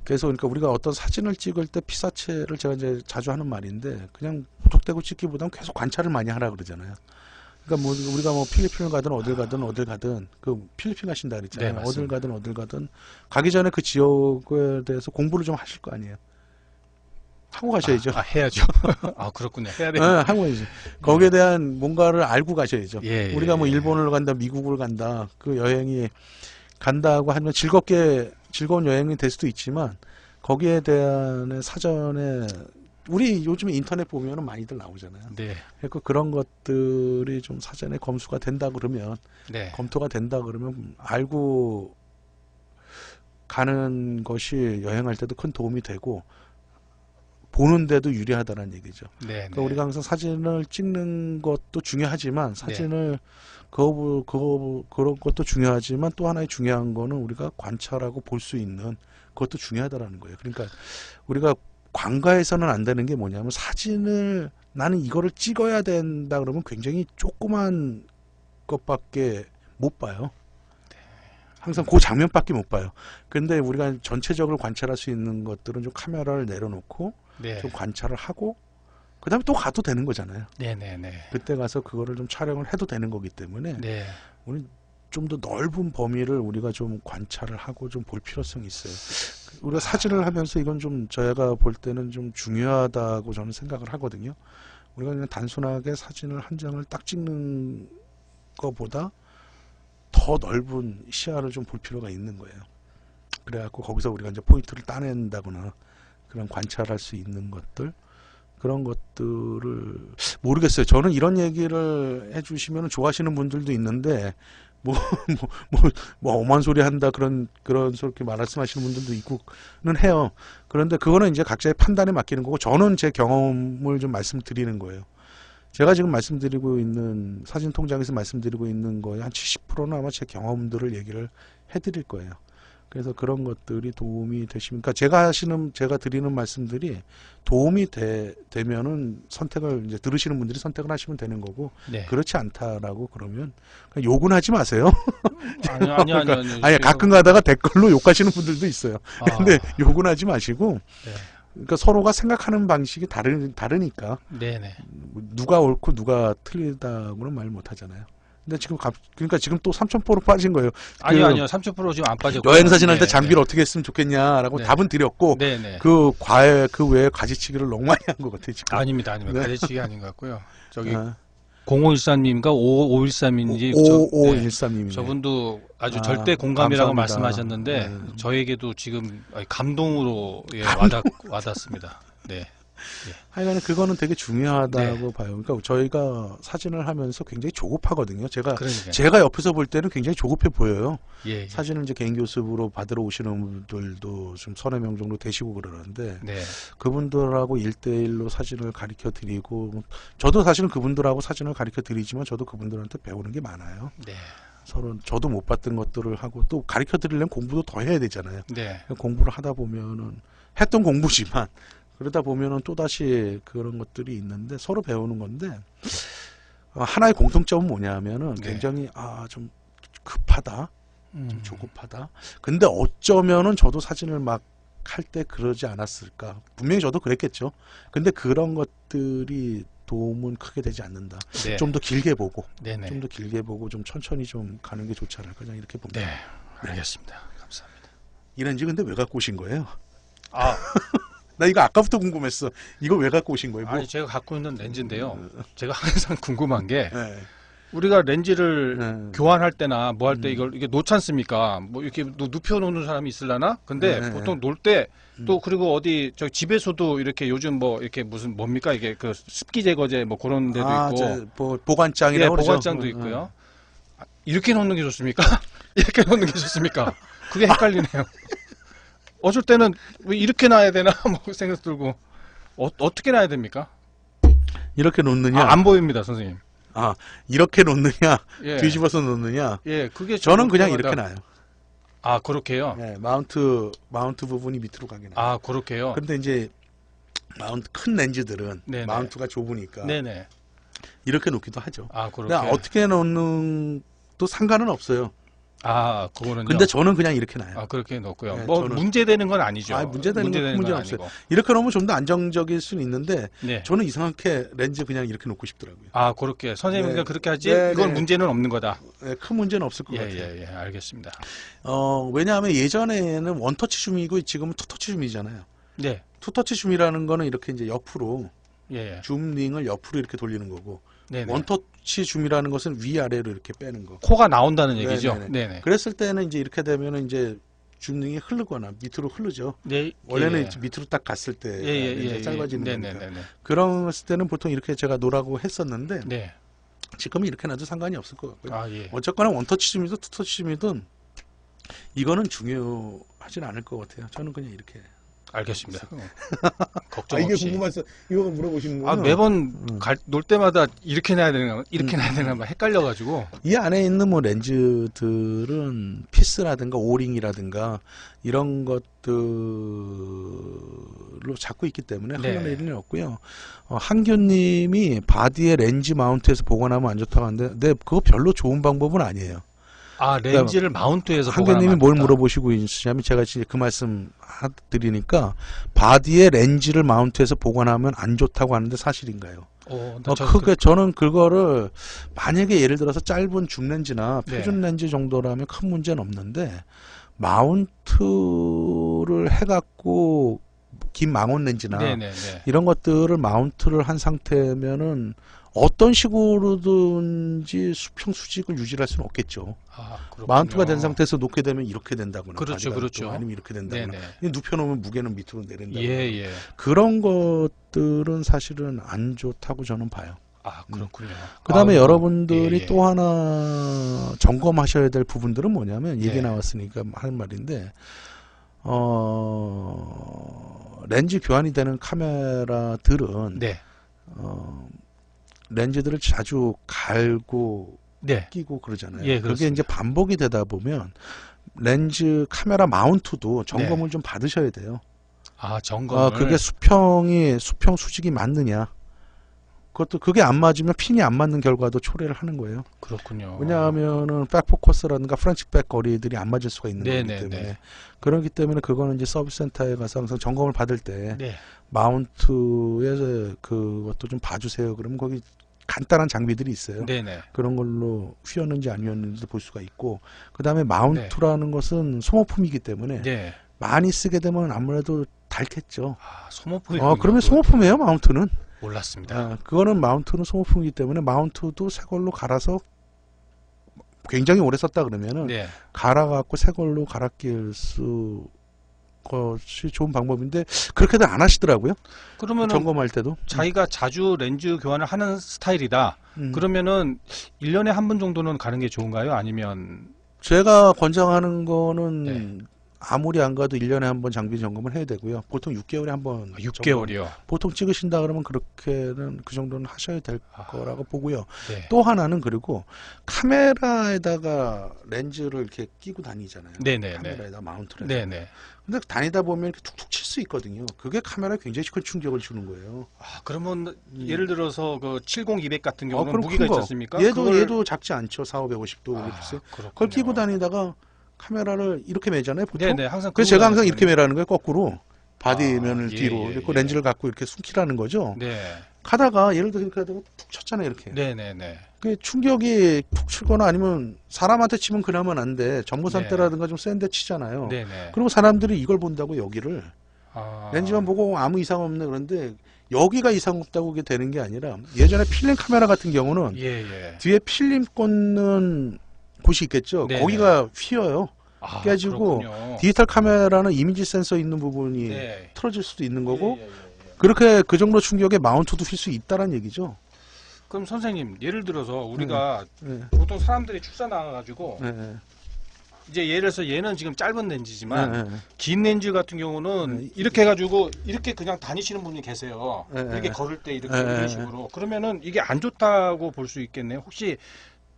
Speaker 1: 그래서 그러니까 우리가 어떤 사진을 찍을 때 피사체를 제가 이제 자주 하는 말인데 그냥 무턱대고 찍기보다는 계속 관찰을 많이 하라 그러잖아요. 그러니까 뭐 우리가 뭐 필리핀을 가든 어딜 가든 그 필리핀 가신다 그랬잖아요.
Speaker 2: 네,
Speaker 1: 어딜
Speaker 2: 맞습니다.
Speaker 1: 가든 가기 전에 그 지역에 대해서 공부를 좀 하실 거 아니에요. 하고 가셔야죠.
Speaker 2: 해야죠. 아, 그렇군요. 해야
Speaker 1: 네,
Speaker 2: 돼요.
Speaker 1: 하고 가야죠. 거기에 대한 뭔가를 알고 가셔야죠.
Speaker 2: 예, 예,
Speaker 1: 우리가 뭐
Speaker 2: 예.
Speaker 1: 일본을 간다, 미국을 간다, 그 여행이 간다고 하면 즐거운 여행이 될 수도 있지만 거기에 대한 사전에 우리 요즘에 인터넷 보면은 많이들 나오잖아요.
Speaker 2: 네.
Speaker 1: 그러니까 그런 것들이 좀 사전에 검토가 된다 그러면 알고 가는 것이 여행할 때도 큰 도움이 되고 보는데도 유리하다는 얘기죠.
Speaker 2: 네.
Speaker 1: 그러니까 우리가 항상 사진을 찍는 것도 중요하지만 사진을 그런 것도 중요하지만 또 하나의 중요한 거는 우리가 관찰하고 볼 수 있는 그것도 중요하다라는 거예요. 그러니까 우리가 관가해서는 안 되는 게 뭐냐면 사진을 나는 이거를 찍어야 된다 그러면 굉장히 조그만 것밖에 못 봐요. 항상 그 장면밖에 못 봐요. 근데 우리가 전체적으로 관찰할 수 있는 것들은 좀 카메라를 내려놓고
Speaker 2: 네.
Speaker 1: 좀 관찰을 하고 그다음에 또 가도 되는 거잖아요.
Speaker 2: 네네네.
Speaker 1: 그때 가서 그거를 좀 촬영을 해도 되는 거기 때문에
Speaker 2: 네.
Speaker 1: 우리 좀 더 넓은 범위를 우리가 좀 관찰을 하고 좀 볼 필요성이 있어요. 우리가 사진을 하면서 이건 좀 저희가 볼 때는 좀 중요하다고 저는 생각을 하거든요. 우리가 그냥 단순하게 사진을 한 장을 딱 찍는 것보다 더 넓은 시야를 좀 볼 필요가 있는 거예요. 그래갖고 거기서 우리가 이제 포인트를 따낸다거나 그런 관찰할 수 있는 것들 그런 것들을 모르겠어요. 저는 이런 얘기를 해주시면 좋아하시는 분들도 있는데 뭐 엄한 소리 한다 그런 소렇게 말씀하시는 분들도 있고는 해요. 그런데 그거는 이제 각자의 판단에 맡기는 거고 저는 제 경험을 좀 말씀드리는 거예요. 제가 지금 말씀드리고 있는 사진 통장에서 말씀드리고 있는 거에 한 70%는 아마 제 경험들을 얘기를 해드릴 거예요. 그래서 그런 것들이 도움이 되시면, 그러니까 제가 드리는 말씀들이 도움이 되면은 선택을 이제 들으시는 분들이 선택을 하시면 되는 거고,
Speaker 2: 네.
Speaker 1: 그렇지 않다라고 그러면 그냥 욕은 하지 마세요.
Speaker 2: 아니요.
Speaker 1: 아니 가끔 가다가 댓글로 욕하시는 분들도 있어요.
Speaker 2: 아,
Speaker 1: 근데 욕은 하지 마시고,
Speaker 2: 네.
Speaker 1: 그러니까 서로가 생각하는 방식이 다르니까
Speaker 2: 네네.
Speaker 1: 누가 옳고 누가 틀리다고는 말 못 하잖아요. 근데 그러니까 지금 또 3,000%로 빠진 거예요.
Speaker 2: 아니요. 30% 지금 안 빠졌고.
Speaker 1: 여행 사진 할 때
Speaker 2: 네,
Speaker 1: 장비를 어떻게 했으면 좋겠냐라고
Speaker 2: 네.
Speaker 1: 답은 드렸고,
Speaker 2: 네네.
Speaker 1: 그 외에 가지치기를 너무 많이 한 것 같아요, 지금.
Speaker 2: 아닙니다.
Speaker 1: 네.
Speaker 2: 가지치기 아닌 것 같고요. 저기
Speaker 1: 아,
Speaker 2: 0513님인가 5513인지
Speaker 1: 5513님이네.
Speaker 2: 저분도 아주
Speaker 1: 아,
Speaker 2: 절대 공감이라고
Speaker 1: 감사합니다.
Speaker 2: 말씀하셨는데
Speaker 1: 네.
Speaker 2: 저에게도 지금 감동으로 와닿습니다. 네.
Speaker 1: 하여간 그거는 되게 중요하다고
Speaker 2: 네.
Speaker 1: 봐요. 그러니까 저희가 사진을 하면서 굉장히 조급하거든요.
Speaker 2: 그러니까요.
Speaker 1: 제가 옆에서 볼 때는 굉장히 조급해 보여요.
Speaker 2: 예.
Speaker 1: 사진을 이제 개인 교습으로 받으러 오시는 분들도 좀 서너 명 정도 되시고 그러는데
Speaker 2: 네.
Speaker 1: 그분들하고 1대1로 사진을 가르쳐 드리고 저도 사실은 그분들하고 사진을 가르쳐 드리지만 저도 그분들한테 배우는 게 많아요.
Speaker 2: 네.
Speaker 1: 서로 저도 못 봤던 것들을 하고 또 가르쳐 드리려면 공부도 더 해야 되잖아요.
Speaker 2: 네.
Speaker 1: 공부를 하다 보면은 했던 공부지만 그러다 보면은 또다시 그런 것들이 있는데 서로 배우는 건데 하나의 공통점은 뭐냐면은
Speaker 2: 네.
Speaker 1: 굉장히 좀 급하다. 좀
Speaker 2: 음.
Speaker 1: 조급하다. 근데 어쩌면은 저도 사진을 막 할 때 그러지 않았을까. 분명히 저도 그랬겠죠. 근데 그런 것들이 도움은 크게 되지 않는다.
Speaker 2: 네.
Speaker 1: 좀 더 길게 보고,
Speaker 2: 네네.
Speaker 1: 좀 더 길게 보고 좀 천천히 좀 가는 게 좋지 않을까. 그냥 이렇게 봅니다.
Speaker 2: 네. 알겠습니다. 감사합니다.
Speaker 1: 이 렌즈 근데 왜 갖고 오신 거예요?
Speaker 2: 아,
Speaker 1: 나 이거 아까부터 궁금했어. 이거 왜 갖고 오신 거예요? 뭐?
Speaker 2: 아니 제가 갖고 있는 렌즈인데요. 제가 항상 궁금한 게
Speaker 1: 네.
Speaker 2: 우리가 렌즈를
Speaker 1: 네.
Speaker 2: 교환할 때나 뭐 할 때 이게 놓지 않습니까? 뭐 이렇게 눕혀 놓는 사람이 있으려나? 근데
Speaker 1: 네.
Speaker 2: 보통 놓을 때 또 그리고 어디 저 집에서도 이렇게 요즘 뭐 이렇게 무슨 뭡니까 이게 그 습기 제거제 뭐 그런 데도 있고
Speaker 1: 뭐 보관장이라고
Speaker 2: 예,
Speaker 1: 그러죠.
Speaker 2: 보관장도 있고요. 이렇게 놓는 게 좋습니까? 이렇게 놓는 게 좋습니까? 그게 헷갈리네요. 어쩔 때는 왜 이렇게 놔야 되나 뭐 생각 들고 어떻게 놔야 됩니까?
Speaker 1: 이렇게 놓느냐?
Speaker 2: 안 보입니다, 선생님.
Speaker 1: 이렇게 놓느냐?
Speaker 2: 예.
Speaker 1: 뒤집어서 놓느냐?
Speaker 2: 예, 그게
Speaker 1: 저는 그냥
Speaker 2: 때마다-
Speaker 1: 이렇게 놔요.
Speaker 2: 아, 그렇게요.
Speaker 1: 네, 마운트 부분이 밑으로 가게 놔요.
Speaker 2: 아, 그렇게요.
Speaker 1: 근데 이제 큰 렌즈들은
Speaker 2: 네네.
Speaker 1: 마운트가 좁으니까
Speaker 2: 네네.
Speaker 1: 이렇게 놓기도 하죠.
Speaker 2: 아, 그렇게.
Speaker 1: 근데 어떻게 놓는 또 상관은 없어요.
Speaker 2: 아, 그거는요.
Speaker 1: 근데 저는 그냥 이렇게 놔요.
Speaker 2: 아, 그렇게 놓고요.
Speaker 1: 네,
Speaker 2: 뭐
Speaker 1: 저는-
Speaker 2: 문제되는 건 아니죠.
Speaker 1: 문제되는 건
Speaker 2: 건
Speaker 1: 문제는 없어요. 이렇게 놓으면 좀 더 안정적일 수는 있는데
Speaker 2: 네.
Speaker 1: 저는 이상하게 렌즈 그냥 이렇게 놓고 싶더라고요.
Speaker 2: 아, 그렇게. 선생님이
Speaker 1: 네.
Speaker 2: 그렇게 하지.
Speaker 1: 네,
Speaker 2: 이건
Speaker 1: 네.
Speaker 2: 문제는 없는 거다.
Speaker 1: 네, 큰 문제는 없을 것
Speaker 2: 예,
Speaker 1: 같아요.
Speaker 2: 예, 예. 알겠습니다.
Speaker 1: 왜냐하면 예전에는 원터치 줌이고 지금은 투터치 줌이잖아요.
Speaker 2: 네.
Speaker 1: 투터치 줌이라는 거는 이렇게 이제 옆으로
Speaker 2: 예, 예.
Speaker 1: 줌링을 옆으로 이렇게 돌리는 거고
Speaker 2: 네네.
Speaker 1: 원터치 줌이라는 것은 위아래로 이렇게 빼는 거.
Speaker 2: 코가 나온다는 얘기죠.
Speaker 1: 네네네.
Speaker 2: 네네.
Speaker 1: 그랬을 때는 이제 이렇게 되면은 이제 줌링이 흐르거나 밑으로 흐르죠.
Speaker 2: 네.
Speaker 1: 원래는
Speaker 2: 예,
Speaker 1: 이제 밑으로 딱 갔을 때
Speaker 2: 예, 예,
Speaker 1: 이제
Speaker 2: 예,
Speaker 1: 짧아지는
Speaker 2: 예.
Speaker 1: 거니까.
Speaker 2: 네네네.
Speaker 1: 그런 때는 보통 이렇게 제가 놓으라고 했었는데
Speaker 2: 네.
Speaker 1: 지금은 이렇게 놔도 상관이 없을 것 같고요.
Speaker 2: 아, 예.
Speaker 1: 어쨌거나 원터치 줌이든 투터치 줌이든 이거는 중요하진 않을 것 같아요. 저는 그냥 이렇게.
Speaker 2: 알겠습니다. 걱정 없이.
Speaker 1: 궁금해서 이거 물어보시는
Speaker 2: 아, 매번 놀 때마다 이렇게 놔야 되나, 이렇게 놔야 되나, 막 헷갈려가지고.
Speaker 1: 이 안에 있는 뭐 렌즈들은 피스라든가 오링이라든가 이런 것들로 잡고 있기 때문에
Speaker 2: 네.
Speaker 1: 흘러낼 일은 없고요. 한규님이 바디에 렌즈 마운트해서 보관하면 안 좋다고 하는데, 근데 그거 별로 좋은 방법은 아니에요.
Speaker 2: 아, 렌즈를 마운트해서
Speaker 1: 한교님이
Speaker 2: 보관하면
Speaker 1: 뭘
Speaker 2: 안 된다.
Speaker 1: 물어보시고 있으냐면 제가 이제 그 말씀 드리니까 바디에 렌즈를 마운트해서 보관하면 안 좋다고 하는데 사실인가요? 크게 저는 그거를 만약에 예를 들어서 짧은 줌 렌즈나
Speaker 2: 네.
Speaker 1: 표준 렌즈 정도라면 큰 문제는 없는데 마운트를 해갖고 긴 망원 렌즈나
Speaker 2: 네네네.
Speaker 1: 이런 것들을 마운트를 한 상태면은 어떤 식으로든지 수평 수직을 유지할 수는 없겠죠.
Speaker 2: 아, 그렇군요.
Speaker 1: 마운트가 된 상태에서 놓게 되면 이렇게 된다거나
Speaker 2: 그렇죠,
Speaker 1: 바디가
Speaker 2: 그렇죠.
Speaker 1: 또 아니면 이렇게 된다거나
Speaker 2: 네네.
Speaker 1: 눕혀놓으면 무게는 밑으로 내린다거나
Speaker 2: 예.
Speaker 1: 그런 것들은 사실은 안 좋다고 저는 봐요.
Speaker 2: 아, 그렇군요.
Speaker 1: 그 다음에
Speaker 2: 아우,
Speaker 1: 여러분들이
Speaker 2: 예.
Speaker 1: 또 하나 점검하셔야 될 부분들은 뭐냐면 얘기
Speaker 2: 네.
Speaker 1: 나왔으니까 할 말인데 렌즈 교환이 되는 카메라들은
Speaker 2: 네.
Speaker 1: 렌즈들을 자주 갈고
Speaker 2: 네.
Speaker 1: 끼고 그러잖아요.
Speaker 2: 예,
Speaker 1: 그게
Speaker 2: 그렇습니다.
Speaker 1: 이제 반복이 되다 보면 렌즈 카메라 마운트도 점검을 좀 받으셔야 돼요.
Speaker 2: 아, 점검을.
Speaker 1: 그게 수평 수직이 맞느냐. 그게 안 맞으면 핀이 안 맞는 결과도 초래를 하는 거예요.
Speaker 2: 그렇군요.
Speaker 1: 왜냐하면은 백포커스라든가 프렌치백 거리들이 안 맞을 수가 있는 거기
Speaker 2: 네네네.
Speaker 1: 때문에 그렇기 때문에 그거는 이제 서비스 센터에 가서 항상 점검을 받을 때
Speaker 2: 네.
Speaker 1: 마운트에 그것도 좀 봐주세요. 그러면 거기 간단한 장비들이 있어요.
Speaker 2: 네네.
Speaker 1: 그런 걸로 휘었는지 안 휘었는지도 볼 수가 있고 그 다음에 마운트라는 것은 소모품이기 때문에
Speaker 2: 네.
Speaker 1: 많이 쓰게 되면 아무래도 닳겠죠.
Speaker 2: 아, 소모품이.
Speaker 1: 그러면 소모품이에요, 마운트는.
Speaker 2: 몰랐습니다.
Speaker 1: 그거는 마운트는 소모품이기 때문에 마운트도 새 걸로 갈아서 굉장히 오래 썼다 그러면은
Speaker 2: 네.
Speaker 1: 갈아갖고 새 걸로 갈아 낄 수 것이 좋은 방법인데 그렇게들 안 하시더라고요.
Speaker 2: 그러면은
Speaker 1: 점검할 때도.
Speaker 2: 자기가 자주 렌즈 교환을 하는 스타일이다. 그러면은 1년에 한 번 정도는 가는 게 좋은가요? 아니면
Speaker 1: 제가 권장하는 거는
Speaker 2: 네.
Speaker 1: 아무리 안 가도 1년에 한 번 장비 점검을 해야 되고요. 보통 6개월에 한 번.
Speaker 2: 6개월이요.
Speaker 1: 보통 찍으신다 그러면 그렇게는 그 정도는 하셔야 될
Speaker 2: 아.
Speaker 1: 거라고 보고요.
Speaker 2: 네.
Speaker 1: 또 하나는 그리고 카메라에다가 렌즈를 이렇게 끼고 다니잖아요.
Speaker 2: 네네네.
Speaker 1: 카메라에다 마운트를 해서.
Speaker 2: 네네.
Speaker 1: 근데 다니다 보면 이렇게 툭툭 칠 수 있거든요. 그게 카메라에 굉장히 큰 충격을 주는 거예요.
Speaker 2: 아, 그러면 예를 들어서 그 70-200 같은 경우는
Speaker 1: 그럼
Speaker 2: 무기가
Speaker 1: 큰 거.
Speaker 2: 있지 않습니까?
Speaker 1: 얘도 작지 않죠. 4550도.
Speaker 2: 아,
Speaker 1: 그걸
Speaker 2: 그렇군요.
Speaker 1: 끼고 다니다가 카메라를 이렇게 매잖아요. 보통.
Speaker 2: 네네. 항상
Speaker 1: 그래서 제가 항상 이렇게 매라는 거예요. 거꾸로. 바디면을
Speaker 2: 예,
Speaker 1: 뒤로.
Speaker 2: 예,
Speaker 1: 그리고
Speaker 2: 예.
Speaker 1: 렌즈를 갖고 이렇게 숨기라는 거죠.
Speaker 2: 네.
Speaker 1: 가다가 예를 들어 이렇게 하다가 툭 쳤잖아요. 이렇게.
Speaker 2: 네네네.
Speaker 1: 그 충격이 툭 치거나 아니면 사람한테 치면 그나마 안 돼. 전무 상태라든가 좀 센데 치잖아요.
Speaker 2: 네네.
Speaker 1: 그리고 사람들이 이걸 본다고 여기를
Speaker 2: 아.
Speaker 1: 렌즈만 보고 아무 이상 없네 그런데 여기가 이상 없다고 그게 되는 게 아니라 예전에 필름 카메라 같은 경우는
Speaker 2: 예.
Speaker 1: 뒤에 필름 꽂는 곳이 있겠죠.
Speaker 2: 네네.
Speaker 1: 거기가 휘어요.
Speaker 2: 아,
Speaker 1: 깨지고
Speaker 2: 그렇군요.
Speaker 1: 디지털 카메라는 이미지 센서 있는 부분이
Speaker 2: 네.
Speaker 1: 틀어질 수도 있는 거고
Speaker 2: 예.
Speaker 1: 그렇게 그 정도 충격에 마운트도 휠 수 있다는 얘기죠.
Speaker 2: 그럼 선생님, 예를 들어서 우리가
Speaker 1: 네.
Speaker 2: 보통 사람들이 출사 나와가지고
Speaker 1: 네.
Speaker 2: 이제 예를 들어서 얘는 지금 짧은 렌즈지만
Speaker 1: 네.
Speaker 2: 긴 렌즈 같은 경우는
Speaker 1: 네.
Speaker 2: 이렇게 해가지고 이렇게 그냥 다니시는 분이 계세요.
Speaker 1: 네.
Speaker 2: 이렇게 걸을 때 이렇게
Speaker 1: 네.
Speaker 2: 이런 식으로. 그러면은 이게 안 좋다고 볼 수 있겠네요. 혹시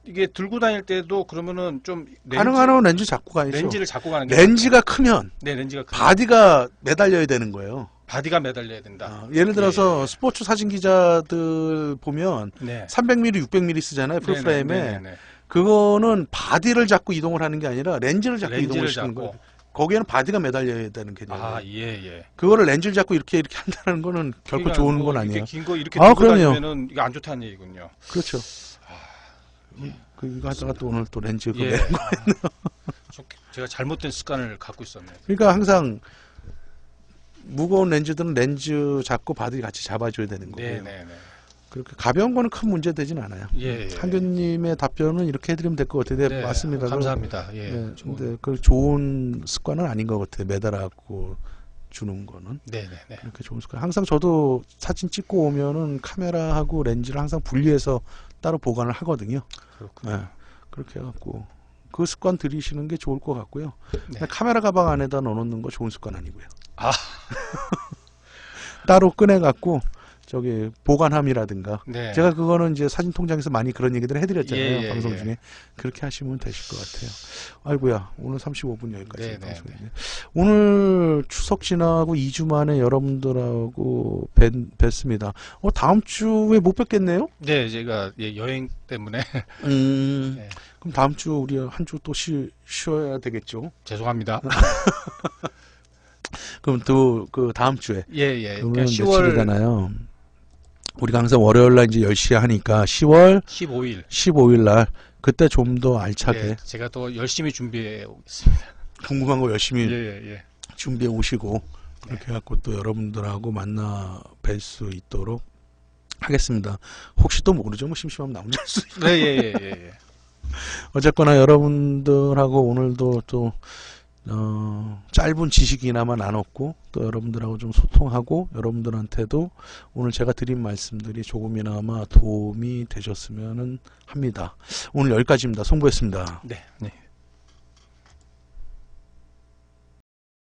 Speaker 2: 이게 들고 다닐 때도 그러면은 좀
Speaker 1: 가능하면 렌즈 잡고 가야죠.
Speaker 2: 렌즈를 잡고 가는 게
Speaker 1: 렌즈가 크면
Speaker 2: 네, 렌즈가
Speaker 1: 바디가 매달려야 되는 거예요.
Speaker 2: 바디가 매달려야 된다.
Speaker 1: 예를 들어서
Speaker 2: 예.
Speaker 1: 스포츠 사진 기자들 보면
Speaker 2: 네.
Speaker 1: 300mm, 600mm 쓰잖아요. 풀프레임에.
Speaker 2: 네네.
Speaker 1: 그거는 바디를 잡고 이동을 하는 게 아니라 렌즈를 잡고
Speaker 2: 렌즈를
Speaker 1: 이동을 시키는
Speaker 2: 잡고.
Speaker 1: 거예요. 거기에는 바디가 매달려야 되는 개념이에요.
Speaker 2: 아, 예.
Speaker 1: 그거를 렌즈를 잡고 이렇게 한다는 거는 결코
Speaker 2: 그러니까
Speaker 1: 좋은
Speaker 2: 뭐
Speaker 1: 건 아니에요.
Speaker 2: 긴거 이렇게
Speaker 1: 아,
Speaker 2: 들고
Speaker 1: 그럼요.
Speaker 2: 다니면은 이게 안 좋다는 얘기군요.
Speaker 1: 그렇죠. 이거 하다가 또 오늘 또 렌즈 그거
Speaker 2: 예.
Speaker 1: 매는 거.
Speaker 2: 제가 잘못된 습관을 갖고 있었네요.
Speaker 1: 그러니까 항상 무거운 렌즈들은 렌즈 잡고 바디 같이 잡아줘야 되는 거고요.
Speaker 2: 네네네.
Speaker 1: 그렇게 가벼운 거는 큰 문제 되진 않아요.
Speaker 2: 예.
Speaker 1: 한교님의 답변은 이렇게 해드리면 될 것 같아요. 네, 맞습니다.
Speaker 2: 감사합니다. 예.
Speaker 1: 네,
Speaker 2: 좋은-
Speaker 1: 근데 그 좋은 습관은 아닌 것 같아요. 매달아갖고 주는 거는
Speaker 2: 네네네.
Speaker 1: 그렇게 좋은 습관. 항상 저도 사진 찍고 오면은 카메라하고 렌즈를 항상 분리해서 따로 보관을 하거든요.
Speaker 2: 그렇군요.
Speaker 1: 네, 그렇게 해갖고 그 습관 들이시는 게 좋을 것 같고요.
Speaker 2: 네.
Speaker 1: 카메라 가방 안에다 넣어놓는 거 좋은 습관 아니고요.
Speaker 2: 아.
Speaker 1: 따로 꺼내갖고 저기 보관함이라든가
Speaker 2: 네.
Speaker 1: 제가 그거는 이제 사진 통장에서 많이 그런 얘기들을 해드렸잖아요.
Speaker 2: 예, 예,
Speaker 1: 방송
Speaker 2: 예.
Speaker 1: 중에 그렇게 하시면 되실 것 같아요. 아이고야 오늘 35분 여기까지
Speaker 2: 네, 네,
Speaker 1: 방송이네. 오늘 추석 지나고 2주 만에 여러분들하고 뵀습니다. 다음 주에 못 뵙겠네요?
Speaker 2: 네, 제가 여행 때문에 네.
Speaker 1: 그럼 다음 주 우리 한 주 또 쉬어야 되겠죠?
Speaker 2: 죄송합니다.
Speaker 1: 그럼 또 그 다음 주에
Speaker 2: 예.
Speaker 1: 그러면
Speaker 2: 그러니까 10월
Speaker 1: 며칠이잖아요. 우리가 항상 월요일 날 이제 10시에 하니까 10월
Speaker 2: 15일.
Speaker 1: 15일 날 그때 좀 더 알차게
Speaker 2: 예, 제가 또 열심히 준비해 오겠습니다.
Speaker 1: 궁금한 거 열심히
Speaker 2: 예.
Speaker 1: 준비해 오시고 그렇게 해갖고 또 여러분들하고 만나 뵐 수 있도록 하겠습니다. 혹시 또 모르죠? 뭐 심심하면 나 혼자 할 수 있고.
Speaker 2: 네, 예.
Speaker 1: 어쨌거나 여러분들하고 오늘도 또 짧은 지식이나마 나눴고 또 여러분들하고 좀 소통하고 여러분들한테도 오늘 제가 드린 말씀들이 조금이나마 도움이 되셨으면 합니다. 오늘 여기까지입니다. 송부했습니다.
Speaker 2: 네.